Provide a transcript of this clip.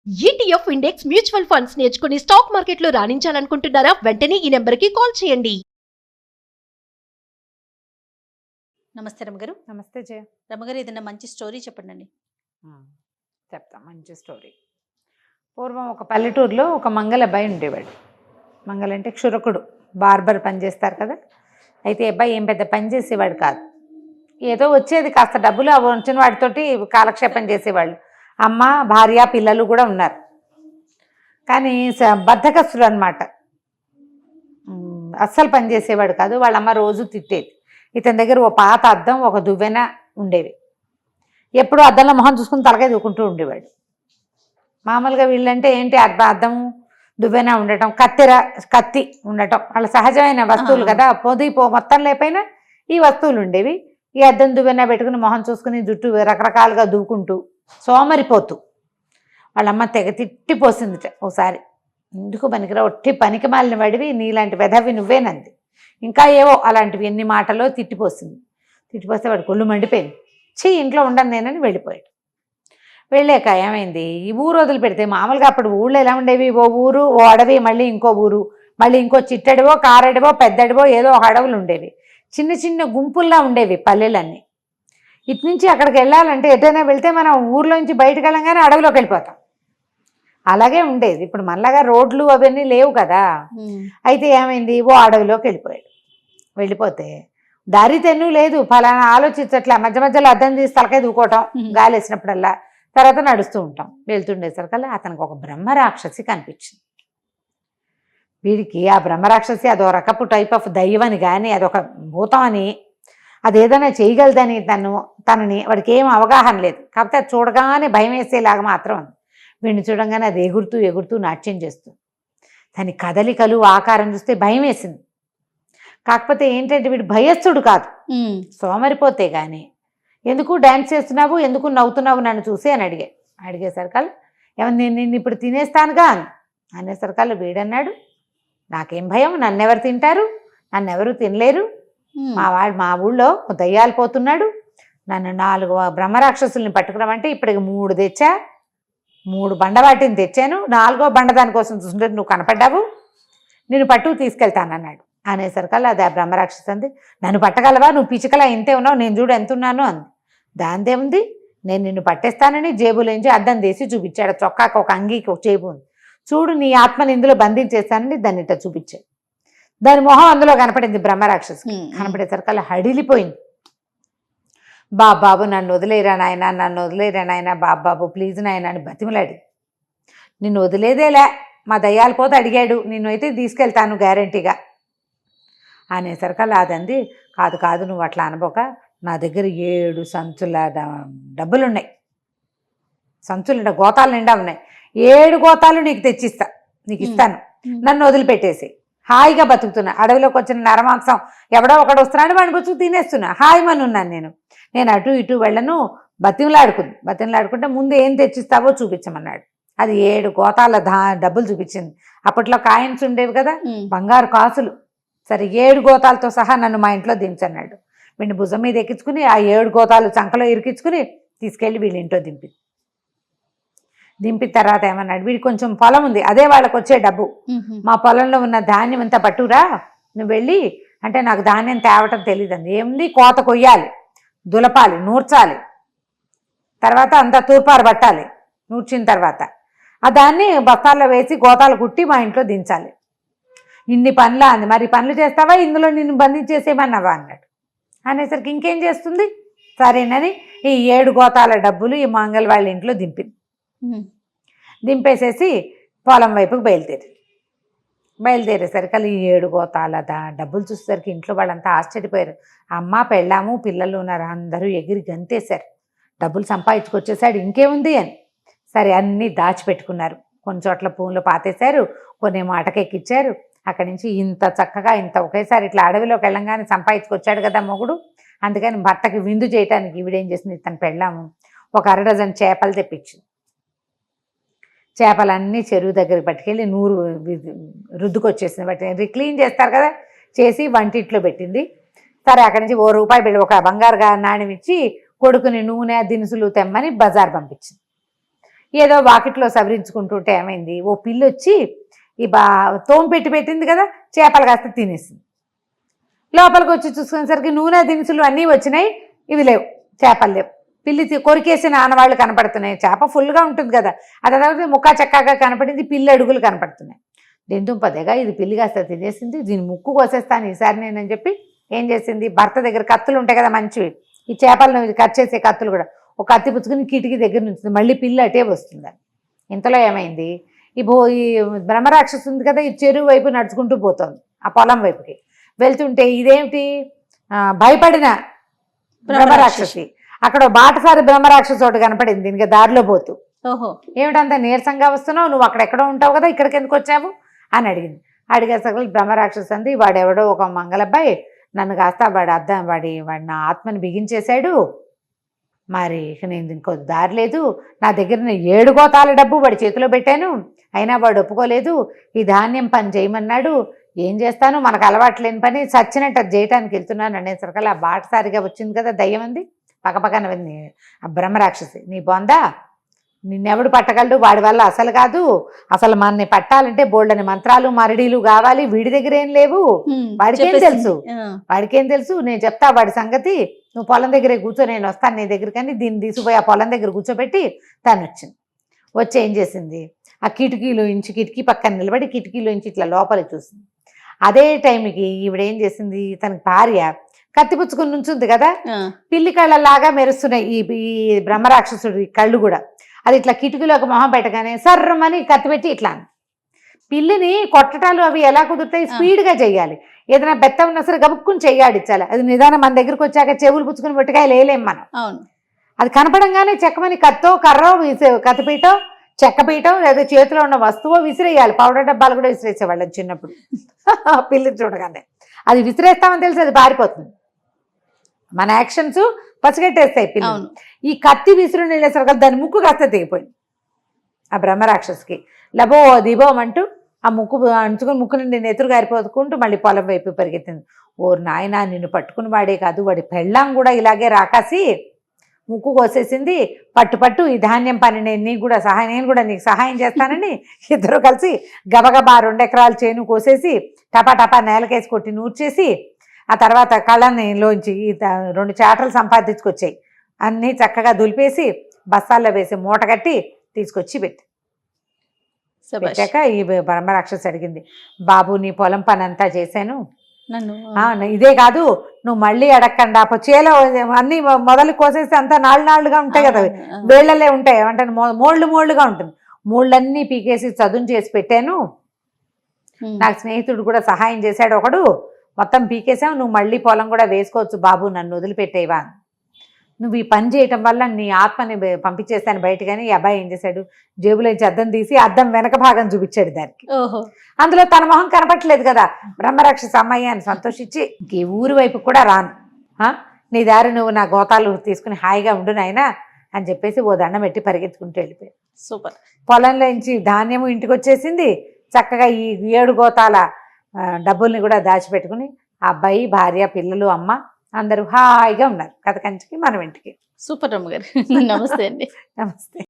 ETF index mutual funds నేర్చుకుని stock మార్కెట్లో రాణించాలనుకుంటున్నారా? వెంటనే ఈ నెంబర్కి కాల్ చేయండి. నమస్తే రమగారు. నమస్తే జయ. రమగారు, ఏదైనా మంచి స్టోరీ చెప్పండి. చెప్తా మంచి స్టోరీ. పూర్వం ఒక పల్లెటూరులో ఒక మంగళ అబ్బాయి ఉండేవాడు. మంగళ అంటే క్షురకుడు, బార్బర్ పని చేస్తారు కదా. అయితే అబ్బాయి ఏం పెద్ద పని చేసేవాడు కాదు. ఏదో వచ్చేది కాస్త డబ్బులు, అవి వచ్చిన వాటితోటి కాలక్షేపం చేసేవాళ్ళు. అమ్మ, భార్య, పిల్లలు కూడా ఉన్నారు. కానీ బద్ధకస్తుడు అనమాట. అస్సలు పని చేసేవాడు కాదు. వాళ్ళమ్మ రోజు తిట్టేది. ఇతని దగ్గర ఓ పాత అద్దం, ఒక దువ్వెన ఉండేవి. ఎప్పుడు అద్దంలో మొహం చూసుకుని తలకాయ దూకుంటూ ఉండేవాడు. మామూలుగా వీళ్ళంటే ఏంటి, అద్దం, దువ్వెన ఉండటం, కత్తి ఉండటం వాళ్ళ సహజమైన వస్తువులు కదా. మొత్తం లేకపోయినా ఈ వస్తువులు ఉండేవి. ఈ అద్దం దువ్వెన పెట్టుకుని మొహం చూసుకుని జుట్టు రకరకాలుగా దువ్వుకుంటూ సోమరిపోతూ వాళ్ళమ్మ తెగ తిట్టిపోసింది. ఒకసారి, ఎందుకు పనికిరా, ఒట్టి పనికి మాలిన వాడివి, నీలాంటి వెధవి నువ్వేనంది. ఇంకా ఏవో అలాంటివి ఎన్ని మాటలో తిట్టిపోసింది. తిట్టిపోస్తే వాడు కొళ్ళు మండిపోయింది. ఇంట్లో ఉండను నేనని వెళ్ళిపోయాడు. వెళ్ళాక ఏమైంది, ఈ ఊరు వదిలి పెడితే మామూలుగా అప్పుడు ఊళ్ళో ఎలా ఉండేవి, ఓ ఊరు, ఓ అడవి, మళ్ళీ ఇంకో ఊరు, మళ్ళీ ఇంకో చిట్టడివో, కారడివో, పెద్దడివో ఏదో ఒక అడవులు ఉండేవి. చిన్న చిన్న గుంపుల్లా ఉండేవి పల్లెలన్నీ. ఇటు నుంచి అక్కడికి వెళ్ళాలంటే ఎటైనా వెళ్తే మనం ఊర్లోంచి బయటకు వెళ్ళంగానే అడవిలోకి వెళ్ళిపోతాం. అలాగే ఉండేది. ఇప్పుడు మళ్ళాగా రోడ్లు అవన్నీ లేవు కదా. అయితే ఏమైంది, ఓ అడవిలోకి వెళ్ళిపోతే దారి తెన్ను లేదు, ఫలానా ఆలోచించట్లా. మధ్య మధ్యలో అద్దం తీసి తలకాయ దూకోవటం, గాలి వేసినప్పుడల్లా. తర్వాత నడుస్తూ ఉంటాం. వెళ్తుండేసరికల్లా అతనికి ఒక బ్రహ్మరాక్షసి కనిపించింది. వీడికి ఆ బ్రహ్మరాక్షసి అదో రకపు టైప్ ఆఫ్ దైవని కానీ, అదొక భూతం అని, అదేదైనా చేయగలదని తనని వాడికి ఏం అవగాహన లేదు. కాకపోతే అది చూడగానే భయం వేసేలాగా మాత్రం ఉంది. వీడిని చూడంగానే అది ఎగురుతూ నాట్యం చేస్తుంది. దాని కదలికలు, ఆకారం చూస్తే భయం వేసింది. కాకపోతే ఏంటంటే వీడు భయస్థుడు కాదు, సోమరిపోతే కానీ. ఎందుకు డ్యాన్స్ చేస్తున్నావు, ఎందుకు నవ్వుతున్నావు నన్ను చూసి అని అడిగేసరికల్లా ఏమన్నా నేను నిన్ను ఇప్పుడు తినేస్తానుగా అనేసరికల్లా వీడన్నాడు, నాకేం భయం, నన్నెవరు తింటారు, నన్నెవరు తినలేరు. మా ఊళ్ళో దయ్యాలు పోతున్నాడు, నన్ను 4 బ్రహ్మరాక్షసుల్ని పట్టుకున్నామంటే ఇప్పటికి 3 తెచ్చా, 3 బండవాటిని తెచ్చాను, 4వ బండ దానికోసం చూస్తుంటే నువ్వు కనపడ్డావు, నేను పట్టుకు తీసుకెళ్తానన్నాడు. అనేసరికల్లా అది ఆ బ్రహ్మరాక్షసి అంది, నన్ను పట్టగలవా, నువ్వు పిచ్చుకలా ఇంతే ఉన్నావు, నేను చూడు ఎంత ఉన్నాను అంది. దాందేముంది, నేను నిన్ను పట్టేస్తానని జేబులోంచి అద్దం తీసి చూపించాడు. చొక్కాకు ఒక అంగీకి ఒక జేబు ఉంది, చూడు నీ ఆత్మని ఇందులో బంధించేస్తానని దాన్ని ఇట్లా చూపించాడు. దాని మొహం అందులో కనపడింది బ్రహ్మరాక్షసి. కనపడేసరికల్లా హడిలిపోయింది. బాబు నన్ను వదిలేరా నాయన, బాబు ప్లీజ్ నాయన అని బతిమలాడి. నిన్ను వదిలేదేలే, మా దయ్యాలు పోతే అడిగాడు, నిన్ను అయితే తీసుకెళ్తాను గ్యారంటీగా అనేసరికల్లా అదంది, కాదు నువ్వు అట్లా అనబోక, నా దగ్గర 7 సంచుల డబ్బులున్నాయి, సంచుల గోతాలు నిండా ఉన్నాయి, 7 గోతాలు నీకు ఇస్తాను, నన్ను వదిలిపెట్టేసి హాయిగా బతుకుతున్నా. అడవిలోకి వచ్చిన నరమాంసం ఎవడో ఒకడు వస్తున్నాడు, వాడిని బతుకు తినేస్తున్నా, హాయిమని ఉన్నాను నేను అటు ఇటు వెళ్ళను. బతిమలాడుకుంటే ముందు ఏం తెచ్చిస్తావో చూపించమన్నాడు. అది 7 గోతాల డబ్బులు చూపించింది. అప్పట్లో కాయిన్స్ ఉండేవి కదా, బంగారు కాసులు. సరే 7 గోతాలతో సహా నన్ను మా ఇంట్లో దించన్నాడు. వీడిని భుజం మీద ఎక్కించుకుని ఆ 7 గోతాలు చంకలో ఇరికించుకుని తీసుకెళ్ళి వీళ్ళ ఇంట్లో దింపిన తర్వాత ఏమన్నాడు, వీడికి కొంచెం పొలం ఉంది, అదే వాళ్ళకి వచ్చే డబ్బు, మా పొలంలో ఉన్న ధాన్యం అంతా పట్టురా, నువ్వు వెళ్ళి అంటే నాకు ధాన్యం తేవటం తెలియదు అంది. ఏముంది, కోత కొయ్యాలి, దులపాలి, నూర్చాలి, తర్వాత అంతా తూర్పారు పట్టాలి, నూర్చిన తర్వాత ఆ దాన్ని బస్తాల్లో వేసి గోతాలు కుట్టి మా ఇంట్లో దించాలి, ఇన్ని పనులా అంది. మరి పనులు చేస్తావా, ఇందులో నిన్ను బంధించేసేమన్నావా అన్నాడు. అనేసరికి ఇంకేం చేస్తుంది, సరేనని ఈ 7 గోతాల డబ్బులు ఈ మంగళ వాళ్ళ ఇంట్లో దింపేసేసి పొలం వైపుకి బయలుదేరేసరికి ఈ 7 గోతాల డబ్బులు చూసేసరికి ఇంట్లో వాళ్ళంతా ఆశ్చర్యపోయారు. అమ్మ, పెళ్ళాము, పిల్లలు ఉన్నారు, అందరూ ఎగిరి గంతేశారు. డబ్బులు సంపాదించుకొచ్చేసాడు, ఇంకేముంది అని. సరే అన్నీ దాచిపెట్టుకున్నారు. కొన్ని చోట్ల పూలు పాతేశారు, కొన్ని మాటకెక్కిచ్చారు. అక్కడి నుంచి ఇంత చక్కగా ఒకేసారి ఇట్లా అడవిలోకి వెళ్ళంగానే సంపాదించుకొచ్చాడు కదా మొగుడు. అందుకని భర్తకి విందు చేయటానికి ఈవిడేం చేసింది, తను పెళ్ళాము ఒక 1/2 డజన్ చేపలు తెప్పించింది. చేపలన్నీ చెరువు దగ్గరికి పట్టుకెళ్ళి నూరు రుద్దుకొచ్చేసింది. వాటిని క్లీన్ చేస్తారు కదా, చేసి వంటింట్లో పెట్టింది. సరే అక్కడి నుంచి ₹1 బిళ్ళ, ఒక బంగారు నాణ్యం ఇచ్చి కొడుకుని నూనె దినుసులు తెమ్మని బజార్ పంపించింది. ఏదో వాకిట్లో సవరించుకుంటుంటే ఏమైంది, ఓ పిల్లి వచ్చి ఈ తోము పెట్టింది కదా, చేపలు కాస్త తినేసింది. లోపలికి వచ్చి చూసుకునేసరికి నూనె దినుసులు అన్నీ వచ్చినాయి, ఇవి లేవు, చేపలు లేవు. పిల్లి కొరికేసిన ఆనవాళ్ళు కనపడుతున్నాయి. చేప ఫుల్గా ఉంటుంది కదా, అది తర్వాత ముక్కా చక్కగా కనపడింది, పిల్లి అడుగులు కనపడుతున్నాయి. దెందుంపదేగా ఇది పిల్లి కాస్త తినేసింది, దీని ముక్కు కోసేస్తాను ఈసారి నేనని చెప్పి ఏం చేసింది, భర్త దగ్గర కత్తులు ఉంటాయి కదా మంచివి, ఈ చేపలను కట్ చేసే కత్తులు కూడా, ఒక కత్తి పుచ్చుకుని కిటికీ దగ్గర నుంచి మళ్ళీ పిల్లి అటే వస్తుందని. ఇంతలో ఏమైంది, ఈ బ్రహ్మరాక్షసు ఉంది కదా, ఈ చెరువు వైపు నడుచుకుంటూ పోతుంది, ఆ పొలం వైపుకి వెళ్తుంటే ఇదేమిటి, భయపడిన బ్రహ్మరాక్షసి, అక్కడ బాటసారి బ్రహ్మరాక్షసు ఒకటి కనపడింది దీనికి దారిలో పోతూ. ఓహో, ఏమిటంత నీరసంగా వస్తున్నావు, నువ్వు అక్కడెక్కడో ఉంటావు కదా, ఇక్కడికి ఎందుకు వచ్చావు అని అడిగింది. అడిగేసరికి బ్రహ్మరాక్షసు అంది, వాడెవడో ఒక మంగళబ్బాయి నన్ను కాస్త వాడి నా ఆత్మని బిగించేశాడు, మరి ఇక నేను ఇంకో దారి లేదు, నా దగ్గర 7 గోతాల డబ్బు వాడి చేతిలో పెట్టాను, అయినా వాడు ఒప్పుకోలేదు, ఈ ధాన్యం పని చేయమన్నాడు, ఏం చేస్తాను, మనకు అలవాటు లేని పని, చచ్చినట్టు అది చేయటానికి వెళ్తున్నాను అనేసరికి ఆ బాటసారిగా వచ్చింది కదా దయ్యం అంది, పక్కపక్కన ఆ బ్రహ్మరాక్షసి, నీ బొందా, నిన్నెవడు పట్టగలడు, వాడి వల్ల అసలు కాదు, అసలు మనని పట్టాలంటే బోల్డని మంత్రాలు మరడీలు కావాలి, వీడి దగ్గర ఏం లేవు, వాడికేం తెలుసు, నేను చెప్తా వాడి సంగతి, నువ్వు పొలం దగ్గరే కూర్చో, నేను వస్తాను నీ దగ్గరకని దీన్ని తీసుకుపోయి ఆ పొలం దగ్గర కూర్చోబెట్టి తను వచ్చింది. వచ్చి ఏం చేసింది, ఆ కిటికీ పక్కన నిలబడి కిటికీలోంచి ఇట్లా లోపలికి చూసింది. అదే టైంకి ఈవిడేం చేసింది, తనకి భార్య కత్తి పుచ్చుకుని నుంచుంది కదా, పిల్లి కళ్ళలాగా మెరుస్తున్నాయి ఈ బ్రహ్మరాక్షసుడి కళ్ళు కూడా, అది ఇట్లా కిటికీలోకి మొహం పెట్టగానే సర్రమని కత్తి పెట్టి ఇట్లా పిల్లిని కొట్టటాలు అవి ఎలా కుదురుతాయి, స్పీడ్గా చెయ్యాలి, ఏదైనా బెత్త ఉన్నా సరే గబుక్కుని చెయ్యాడిచ్చాలి, అది నిదానం మన దగ్గరకు వచ్చాక చెవులు పుచ్చుకుని పట్టుకాయ లేలేం మనం. అది కనపడంగానే చెక్కమని కత్తో కర్రో కత్తిపీటో చెక్కపీటో లేదా చేతిలో ఉన్న వస్తువో విసిరేయాలి. పౌడర్ డబ్బాలు కూడా విసిరేసేవాళ్ళం చిన్నప్పుడు. పిల్లిని చూడగానే అది విసిరేస్తామని తెలిసి అది పారిపోతుంది, మన యాక్షన్స్ పసిగట్టేస్తాయి పిల్లలు. ఈ కత్తి విసురు వెళ్ళేసరికి దాని ముక్కు కాస్త తెగిపోయింది ఆ బ్రహ్మరాక్షసుకి. లబో దిబోమంటూ ఆ ముక్కు అంచుకుని ముక్కు నుండి నెతురు గారిపోతుకుంటూ మళ్ళీ పొలం వైపు పరిగెత్తింది. ఓ నాయన, నిన్ను పట్టుకుని వాడే కాదు, వాడి పెళ్ళాం కూడా ఇలాగే రాకాసి ముక్కు కోసేసింది, పట్టు ఈ ధాన్యం పని నేను కూడా నీకు సహాయం చేస్తానని ఇద్దరు కలిసి గబగబా 2 ఎకరాల చేను కోసేసి టపా నేలకేసి కొట్టి నూర్చేసి, ఆ తర్వాత కళ్ళనిలోంచి 2 చాటలు సంపాదించుకొచ్చాయి, అన్నీ చక్కగా దులిపేసి బస్తాల్లో వేసి మూట కట్టి తీసుకొచ్చి పెట్టాక ఈ బ్రహ్మరాక్షసి అడిగింది, బాబు నీ పొలం పని అంతా చేశాను, ఇదే కాదు నువ్వు మళ్ళీ అడగకుండా చేలో అన్ని మొదలు కోసేసి అంతా నాళ్ళుగా ఉంటాయి కదా, వేళ్లలే ఉంటాయి, అంటే మోళ్ళుగా ఉంటుంది, మూళ్ళన్నీ పీకేసి చదును చేసి పెట్టాను, నాకు స్నేహితుడు కూడా సహాయం చేశాడు ఒకడు, మొత్తం పీకేసావు, నువ్వు మళ్ళీ పొలం కూడా వేసుకోవచ్చు బాబు, నన్ను వదిలిపెట్టేవా, నువ్వు ఈ పని చేయటం వల్ల నీ ఆత్మని పంపించేస్తాను బయటగాని. ఈ అబ్బాయి ఏం చేశాడు, జేబులోంచి అద్దం తీసి అద్దం వెనక భాగం చూపించాడు దానికి, అందులో తన మొహం కనపట్లేదు కదా, బ్రహ్మరాక్షస అమ్మాయి అని సంతోషించి ఈ ఊరి వైపు కూడా రాను, నీ దారి నువ్వు నా గోతాలు తీసుకుని హాయిగా ఉండు నాయనా అని చెప్పేసి ఓ దండం పెట్టి పరిగెత్తుకుంటూ వెళ్ళిపోయాడు. సూపర్. పొలంలోంచి ధాన్యము ఇంటికి వచ్చేసింది, చక్కగా ఈ 7 గోతాల డబ్బుల్ని కూడా దాచిపెట్టుకుని ఆ అబ్బాయి, భార్య, పిల్లలు, అమ్మ అందరూ హాయిగా ఉన్నారు. కథ కంచికి మనం ఇంటికి. సూపర్ రమ్మ గారు. నమస్తే అండి. నమస్తే.